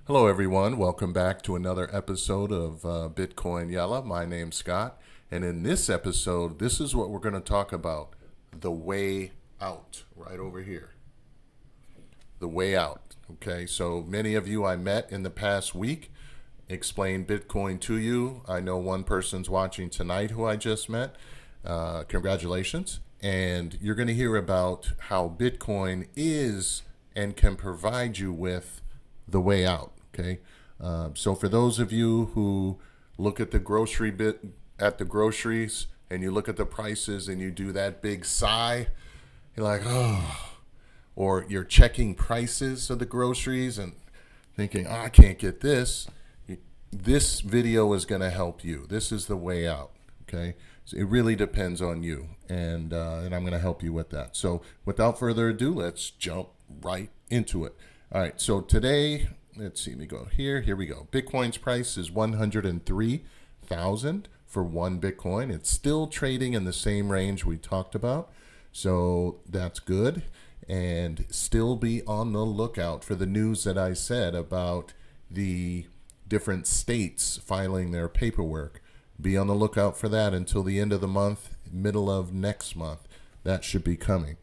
Hello, everyone. Welcome back to another episode of Bitcoin Yala. My name's Scott. And in this episode, this is what we're going to talk about: the way out, right over here. The way out. Okay, so many of you I met in the past week, explained Bitcoin to you. I know one person's watching tonight who I just met. Congratulations. And you're going to hear about how Bitcoin is and can provide you with the way out. Okay, so for those of you who look at the groceries and you look at the prices and you do that big sigh, you're like, oh, or you're checking prices of the groceries and thinking, oh, I can't get this. This video is going to help you. This is the way out. Okay, so it really depends on you, and I'm going to help you with that. So without further ado, let's jump right into it. All right, so today, let's see, let me go here. Here we go. Bitcoin's price is 103,000 for one Bitcoin. It's still trading in the same range we talked about, so that's good. And still be on the lookout for the news that I said about the different states filing their paperwork. Be on the lookout for that until the end of the month, middle of next month. That should be coming.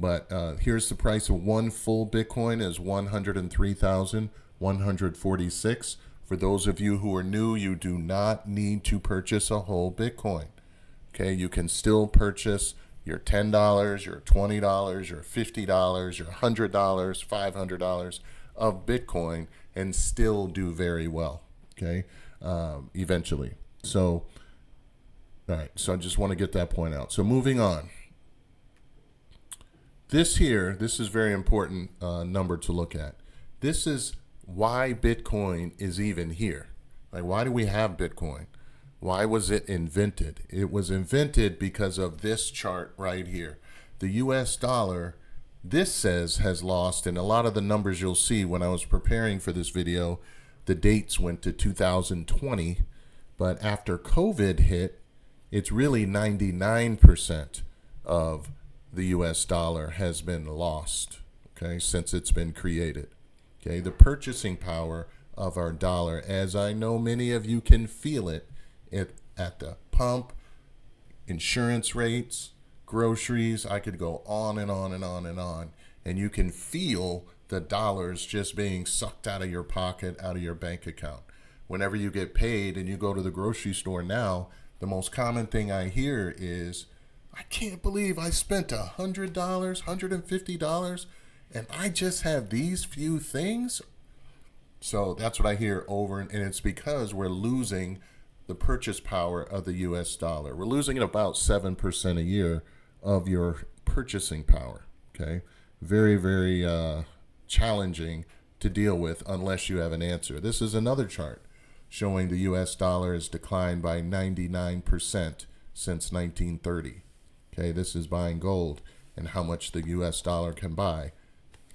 But here's the price of one full Bitcoin is 103,146. For those of you who are new, you do not need to purchase a whole Bitcoin. Okay, you can still purchase your $10, your $20, your $50, your $100, $500 of Bitcoin and still do very well. Okay, eventually. So, all right. So I just want to get that point out. So moving on. This is very important number to look at. This is why Bitcoin is even here. Like, why do we have Bitcoin? Why was it invented? It was invented because of this chart right here. The US dollar, this says, has lost, and a lot of the numbers you'll see when I was preparing for this video, the dates went to 2020, but after COVID hit, it's really 99% of the US dollar has been lost, okay, since it's been created. Okay, the purchasing power of our dollar, as I know many of you can feel it at the pump, insurance rates, groceries, I could go on and on and on and on, and you can feel the dollars just being sucked out of your pocket, out of your bank account. Whenever you get paid and you go to the grocery store now, the most common thing I hear is, I can't believe I spent $100, $150, and I just have these few things. So that's what I hear over, and it's because we're losing the purchase power of the US dollar. We're losing it about 7% a year of your purchasing power. Okay, very, very challenging to deal with unless you have an answer. This is another chart showing the US dollar has declined by 99% since 1930. Okay, this is buying gold and how much the US dollar can buy.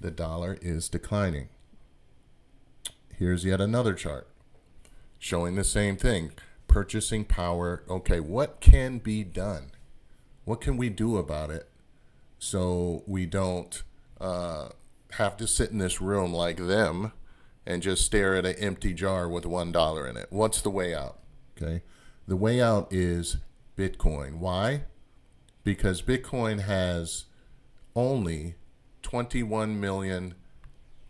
The dollar is declining. Here's yet another chart showing the same thing. Purchasing power. Okay, what can be done? What can we do about it so we don't have to sit in this room like them and just stare at an empty jar with $1 in it? What's the way out? Okay, the way out is Bitcoin. Why? Because Bitcoin has only 21 million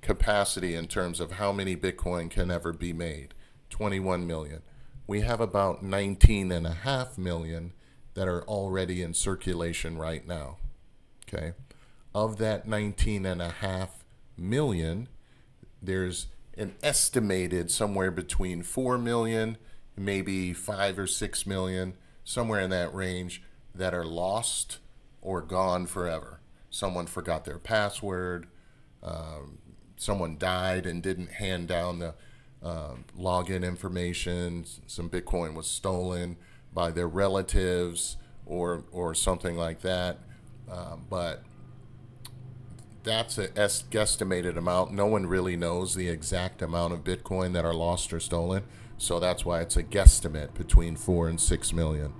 capacity in terms of how many Bitcoin can ever be made. 21 million. We have about 19.5 million that are already in circulation right now. Okay. Of that 19.5 million, there's an estimated somewhere between 4 million, maybe 5 or 6 million, somewhere in that range, that are lost or gone forever. Someone forgot their password. Someone died and didn't hand down the login information. Some Bitcoin was stolen by their relatives or something like that. But that's a guesstimated amount. No one really knows the exact amount of Bitcoin that are lost or stolen. So that's why it's a guesstimate between 4 and 6 million.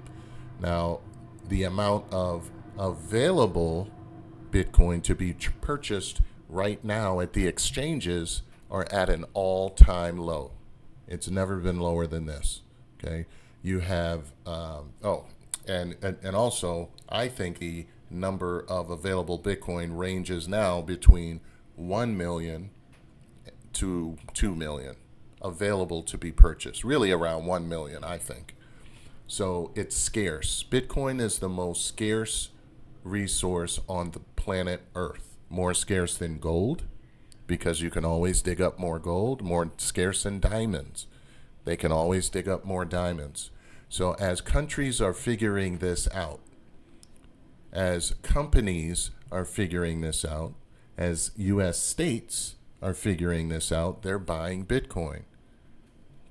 Now, the amount of available Bitcoin to be purchased right now at the exchanges are at an all-time low. It's never been lower than this. Okay, you have and also I think the number of available Bitcoin ranges now between 1 million to 2 million available to be purchased. Really around 1 million, I think. So it's scarce. Bitcoin is the most scarce resource on the planet Earth. More scarce than gold, because you can always dig up more gold. More scarce than diamonds. They can always dig up more diamonds. So as countries are figuring this out, as companies are figuring this out, as U.S. states are figuring this out, they're buying Bitcoin.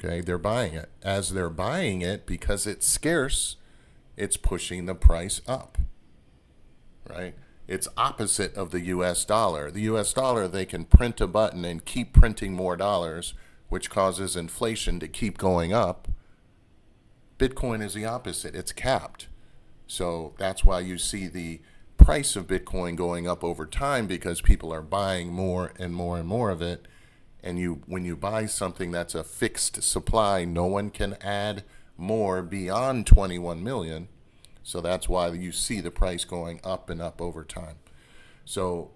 Okay, they're buying it. As they're buying it, because it's scarce, it's pushing the price up, right? It's opposite of the U.S. dollar. The U.S. dollar, they can print a button and keep printing more dollars, which causes inflation to keep going up. Bitcoin is the opposite. It's capped. So that's why you see the price of Bitcoin going up over time, because people are buying more and more and more of it. And when you buy something that's a fixed supply, no one can add more beyond 21 million. So that's why you see the price going up and up over time. So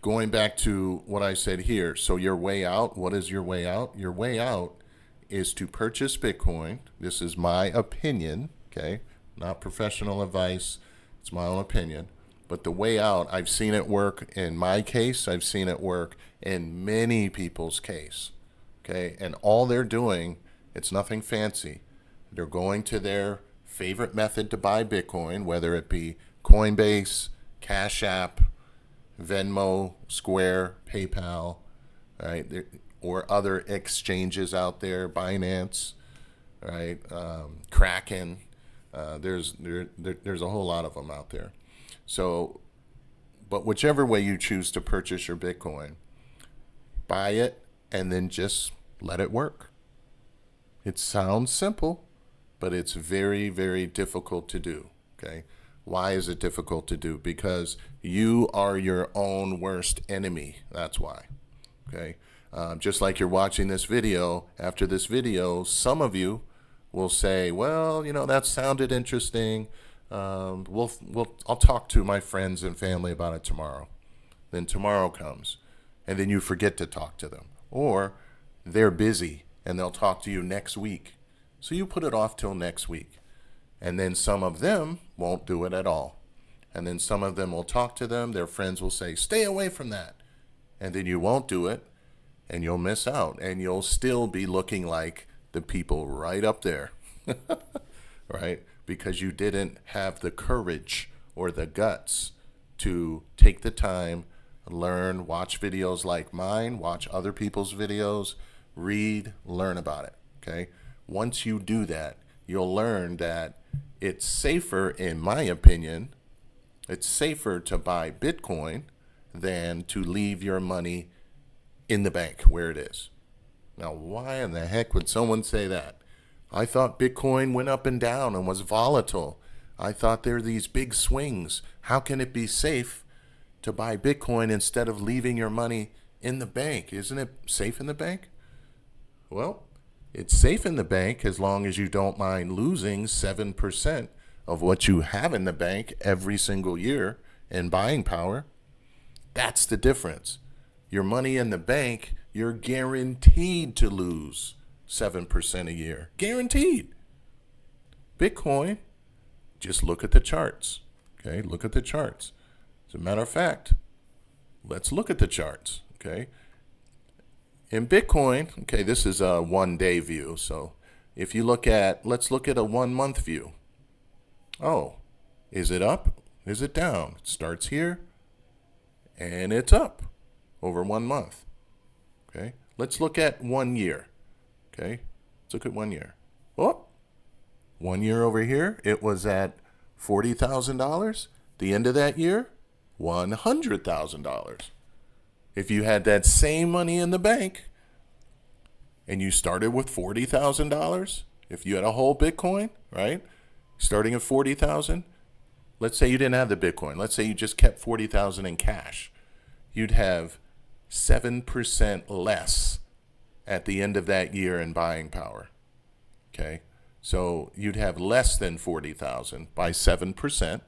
going back to what I said here, so your way out, what is your way out? Your way out is to purchase Bitcoin. This is my opinion, okay? Not professional advice. It's my own opinion. But the way out, I've seen it work in my case. I've seen it work in many people's case, okay? And all they're doing, it's nothing fancy. They're going to their favorite method to buy Bitcoin, whether it be Coinbase, Cash App, Venmo, Square, PayPal, right? Or other exchanges out there, Binance, right? Kraken. There's a whole lot of them out there. So, but whichever way you choose to purchase your Bitcoin, buy it and then just let it work. It sounds simple, but it's very, very difficult to do, okay? Why is it difficult to do? Because you are your own worst enemy. That's why, okay? Just like you're watching this video, after this video, some of you will say, well, that sounded interesting. I'll talk to my friends and family about it tomorrow. Then tomorrow comes, and then you forget to talk to them. Or they're busy, and they'll talk to you next week. So you put it off till next week. And then some of them won't do it at all. And then some of them will talk to them. Their friends will say, stay away from that. And then you won't do it, and you'll miss out. And you'll still be looking like the people right up there, right? Because you didn't have the courage or the guts to take the time, learn, watch videos like mine, watch other people's videos, read, learn about it, okay? Once you do that, you'll learn that it's safer, in my opinion, it's safer to buy Bitcoin than to leave your money in the bank where it is. Now, why in the heck would someone say that? I thought Bitcoin went up and down and was volatile. I thought there are these big swings. How can it be safe to buy Bitcoin instead of leaving your money in the bank? Isn't it safe in the bank? Well, it's safe in the bank as long as you don't mind losing 7% of what you have in the bank every single year in buying power. That's the difference. Your money in the bank, you're guaranteed to lose 7% a year. Guaranteed. Bitcoin, just look at the charts. Okay, look at the charts. As a matter of fact, let's look at the charts. Okay. In Bitcoin, okay, this is a 1 day view. So if you let's look at a 1 month view. Oh, is it up? Is it down? It starts here and it's up over 1 month. Okay. Let's look at 1 year. Okay. Let's look at 1 year. Oh, 1 year over here, it was at $40,000. The end of that year, $100,000. If you had that same money in the bank and you started with $40,000, if you had a whole Bitcoin, right, starting at 40,000, let's say you didn't have the Bitcoin. Let's say you just kept 40,000 in cash. You'd have 7% less at the end of that year in buying power. Okay, so you'd have less than 40,000 by 7%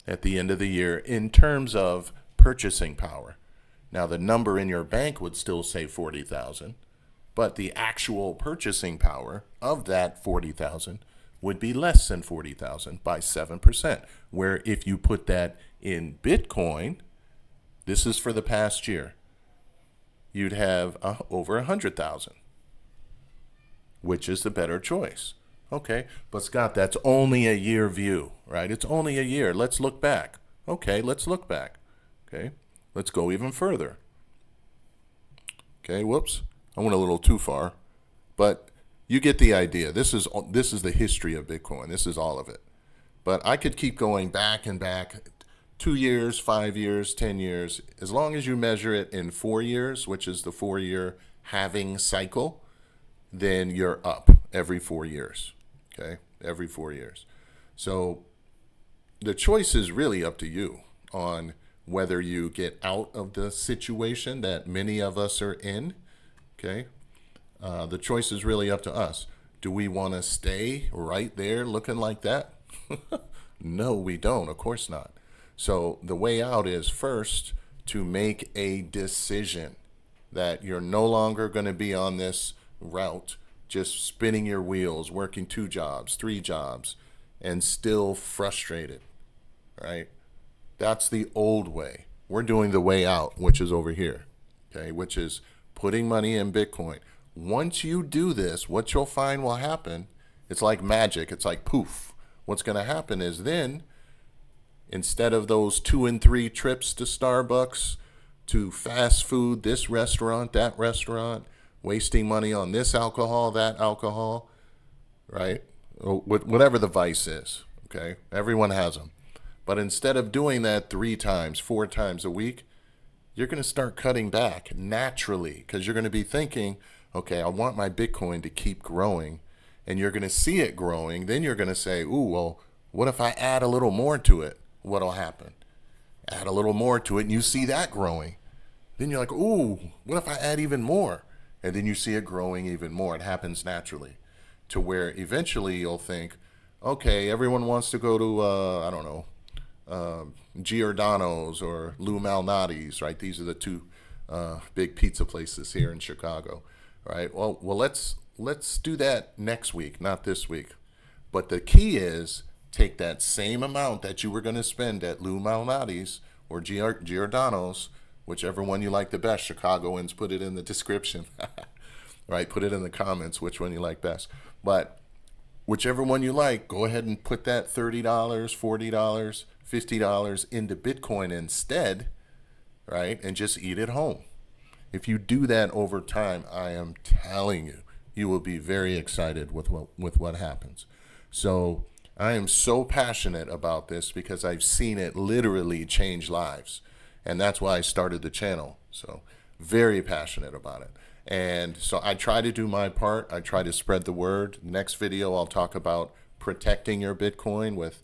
at the end of the year in terms of purchasing power. Now the number in your bank would still say 40,000, but the actual purchasing power of that 40,000 would be less than 40,000 by 7%. Where if you put that in Bitcoin, this is for the past year, you'd have over 100,000, which is the better choice. Okay, but Scott, that's only a year view, right? It's only a year. Let's look back. Okay, let's look back. Okay, let's go even further. Okay, whoops, I went a little too far, but you get the idea. This is the history of Bitcoin. This is all of it. But I could keep going back and back, 2 years, 5 years, 10 years. As long as you measure it in 4 years, which is the 4-year halving cycle, then you're up every 4 years. Okay, every 4 years. So the choice is really up to you on whether you get out of the situation that many of us are in. Okay, the choice is really up to us. Do we want to stay right there looking like that? No, we don't. Of course not. So the way out is first to make a decision that you're no longer going to be on this route, just spinning your wheels, working 2 jobs, 3 jobs, and still frustrated, right? That's the old way. We're doing the way out, which is over here, okay, which is putting money in Bitcoin. Once you do this, what you'll find will happen, it's like magic. It's like poof. What's going to happen is then, instead of those 2 and 3 trips to Starbucks, to fast food, this restaurant, that restaurant, wasting money on this alcohol, that alcohol, right? Whatever the vice is, okay? Everyone has them. But instead of doing that 3 times, 4 times a week, you're going to start cutting back naturally because you're going to be thinking, okay, I want my Bitcoin to keep growing, and you're going to see it growing. Then you're going to say, ooh, well, what if I add a little more to it? What'll happen? Add a little more to it, and you see that growing. Then you're like, ooh, what if I add even more? And then you see it growing even more. It happens naturally to where eventually you'll think, okay, everyone wants to go to, I don't know, Giordano's or Lou Malnati's, right? These are the 2 big pizza places here in Chicago, right? Well, let's do that next week, not this week. But the key is take that same amount that you were going to spend at Lou Malnati's or Giordano's, whichever one you like the best. Chicagoans, put it in the description, right? Put it in the comments which one you like best. But whichever one you like, go ahead and put that $30, $40, $50 into Bitcoin instead, right? And just eat at home. If you do that over time, I am telling you, you will be very excited with what happens. So I am so passionate about this because I've seen it literally change lives. And that's why I started the channel. So very passionate about it. And so I try to do my part. I try to spread the word. Next video, I'll talk about protecting your Bitcoin with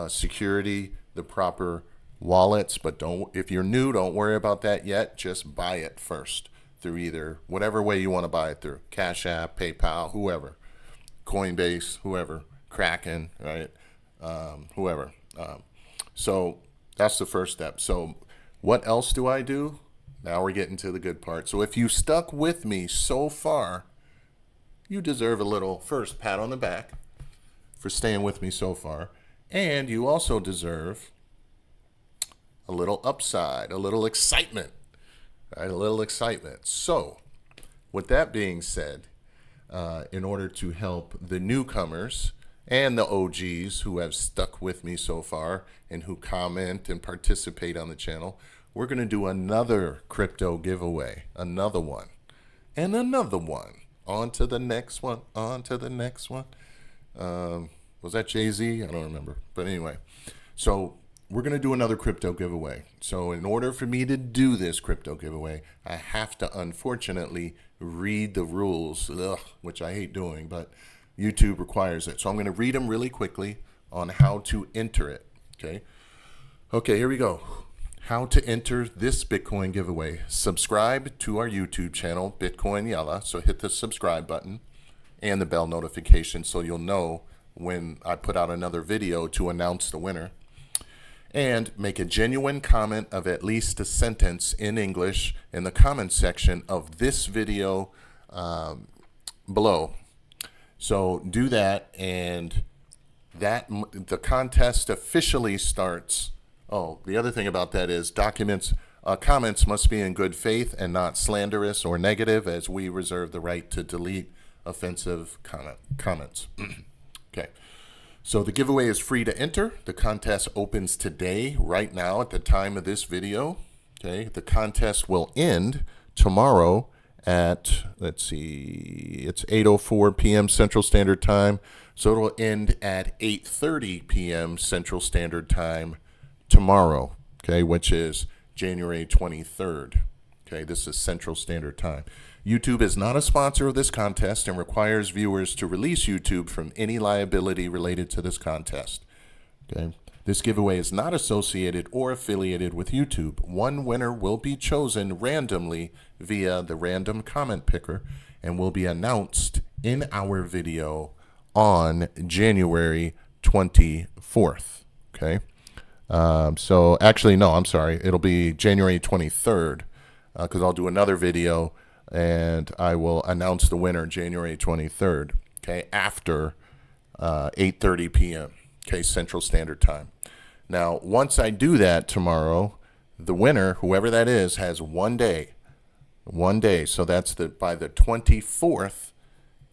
security, the proper wallets. But if you're new, don't worry about that yet. Just buy it first through either whatever way you want to buy it through. Cash App, PayPal, whoever. Coinbase, whoever. Kraken, right? Whoever. So that's the first step. So what else do I do? Now we're getting to the good part. So if you stuck with me so far, you deserve a little, first, pat on the back for staying with me so far. And you also deserve a little upside, a little excitement, right? A little excitement. So with that being said, in order to help the newcomers and the OGs who have stuck with me so far and who comment and participate on the channel, we're going to do another crypto giveaway, another one, and another one. On to the next one, on to the next one. Was that Jay-Z? I don't remember. But anyway, so we're going to do another crypto giveaway. So in order for me to do this crypto giveaway, I have to unfortunately read the rules, which I hate doing, but YouTube requires it. So I'm going to read them really quickly on how to enter it. Okay, here we go. how to enter this Bitcoin giveaway. Subscribe to our YouTube channel, Bitcoin Yala. So hit the subscribe button and the bell notification so you'll know when I put out another video to announce the winner. And make a genuine comment of at least a sentence in English in the comment section of this video below. So do that, and the contest officially starts. Oh, the other thing about that is comments must be in good faith and not slanderous or negative, as we reserve the right to delete offensive comments. Okay. So the giveaway is free to enter. The contest opens today, right now, at the time of this video. Okay. The contest will end tomorrow at, let's see, it's 8:04 p.m. Central Standard Time. So it'll end at 8:30 p.m. Central Standard Time tomorrow, okay, which is January 23rd. Okay, this is Central Standard Time. YouTube is not a sponsor of this contest and requires viewers to release YouTube from any liability related to this contest. Okay, this giveaway is not associated or affiliated with YouTube. One winner will be chosen randomly via the random comment picker and will be announced in our video on January 24th. Okay. So actually, no, I'm sorry. It'll be January 23rd because I'll do another video and I will announce the winner January 23rd, okay, after 8:30 p.m., okay, Central Standard Time. Now, once I do that tomorrow, the winner, whoever that is, has 1 day. 1 day. So that's by the 24th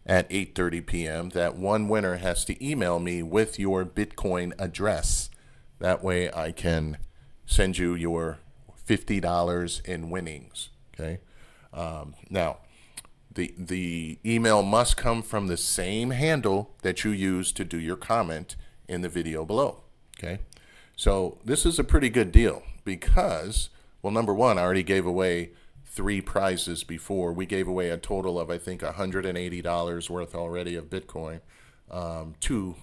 at 8:30 p.m., that one winner has to email me with your Bitcoin address. That way I can send you your $50 in winnings, okay? Now, the email must come from the same handle that you use to do your comment in the video below, okay? So this is a pretty good deal because, well, number one, I already gave away 3 prizes before. We gave away a total of, I think, $180 worth already of Bitcoin to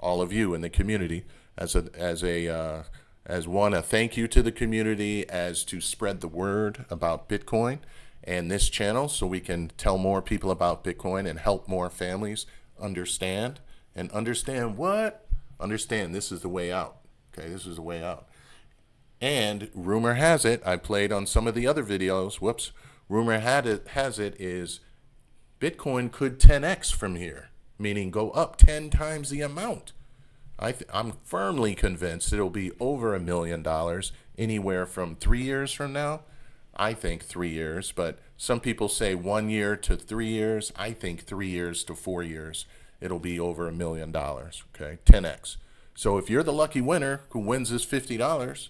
all of you in the community as a thank you to the community, as to spread the word about Bitcoin and this channel so we can tell more people about Bitcoin and help more families understand this is the way out. Okay, this is the way out. And rumor has it, I played on some of the other videos, rumor has it is Bitcoin could 10x from here, meaning go up 10 times the amount. I'm firmly convinced it'll be over $1 million anywhere from 3 years from now. I think 3 years, but some people say 1 year to 3 years. I think 3 years to 4 years, it'll be over $1 million, okay, 10x. So if you're the lucky winner who wins this $50,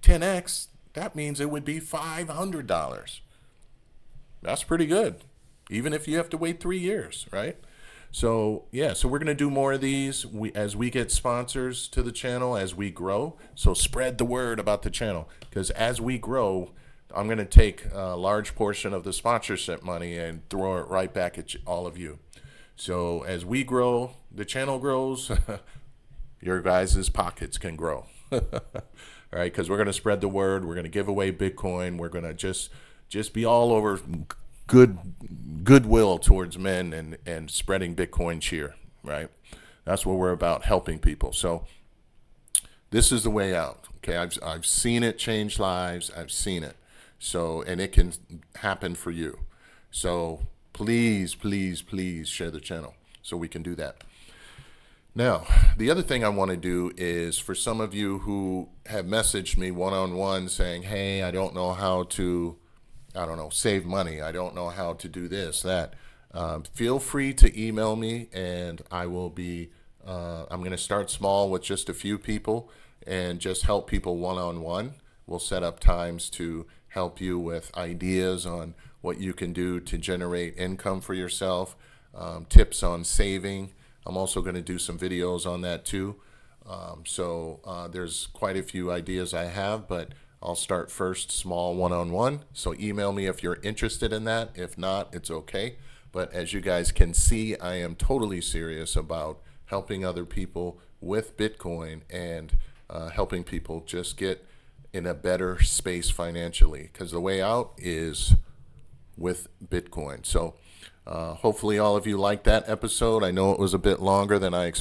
10x, that means it would be $500. That's pretty good, even if you have to wait 3 years, right? So yeah, so we're going to do more of these as we get sponsors to the channel, as we grow. So spread the word about the channel, because as we grow, I'm going to take a large portion of the sponsorship money and throw it right back at all of you. So as we grow, the channel grows, your guys' pockets can grow. All right, because we're going to spread the word. We're going to give away Bitcoin. We're going to just be all over goodwill towards men and spreading Bitcoin cheer, right? That's what we're about, helping people. So this is the way out. Okay, I've seen it change lives. I've seen it. So, and it can happen for you. So please, please, please share the channel so we can do that. Now, the other thing I want to do is for some of you who have messaged me one-on-one saying, hey, I don't know how to, save money. I don't know how to do this, that. Feel free to email me, and I will be, I'm going to start small with just a few people and just help people one-on-one. We'll set up times to help you with ideas on what you can do to generate income for yourself, tips on saving. I'm also going to do some videos on that too. So there's quite a few ideas I have, but I'll start first small one-on-one. So email me if you're interested in that. If not, it's okay. But as you guys can see, I am totally serious about helping other people with Bitcoin and helping people just get in a better space financially, because the way out is with Bitcoin. So hopefully all of you liked that episode. I know it was a bit longer than I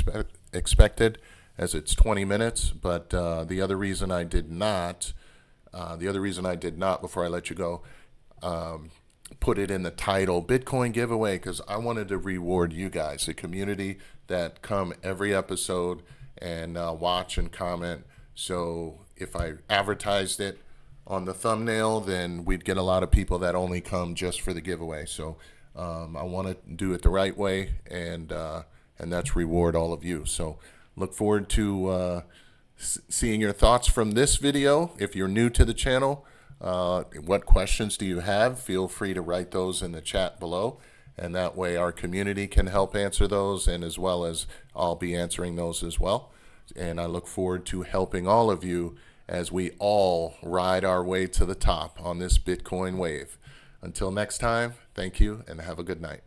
expected, as it's 20 minutes, but the other reason I did not, before I let you go, put it in the title, Bitcoin giveaway, because I wanted to reward you guys, the community that come every episode and watch and comment. So if I advertised it on the thumbnail, then we'd get a lot of people that only come just for the giveaway. So I want to do it the right way, and that's reward all of you. So look forward to seeing your thoughts from this video. If you're new to the channel, what questions do you have? Feel free to write those in the chat below, and that way our community can help answer those, and as well as I'll be answering those as well. And I look forward to helping all of you as we all ride our way to the top on this Bitcoin wave. Until next time, thank you and have a good night.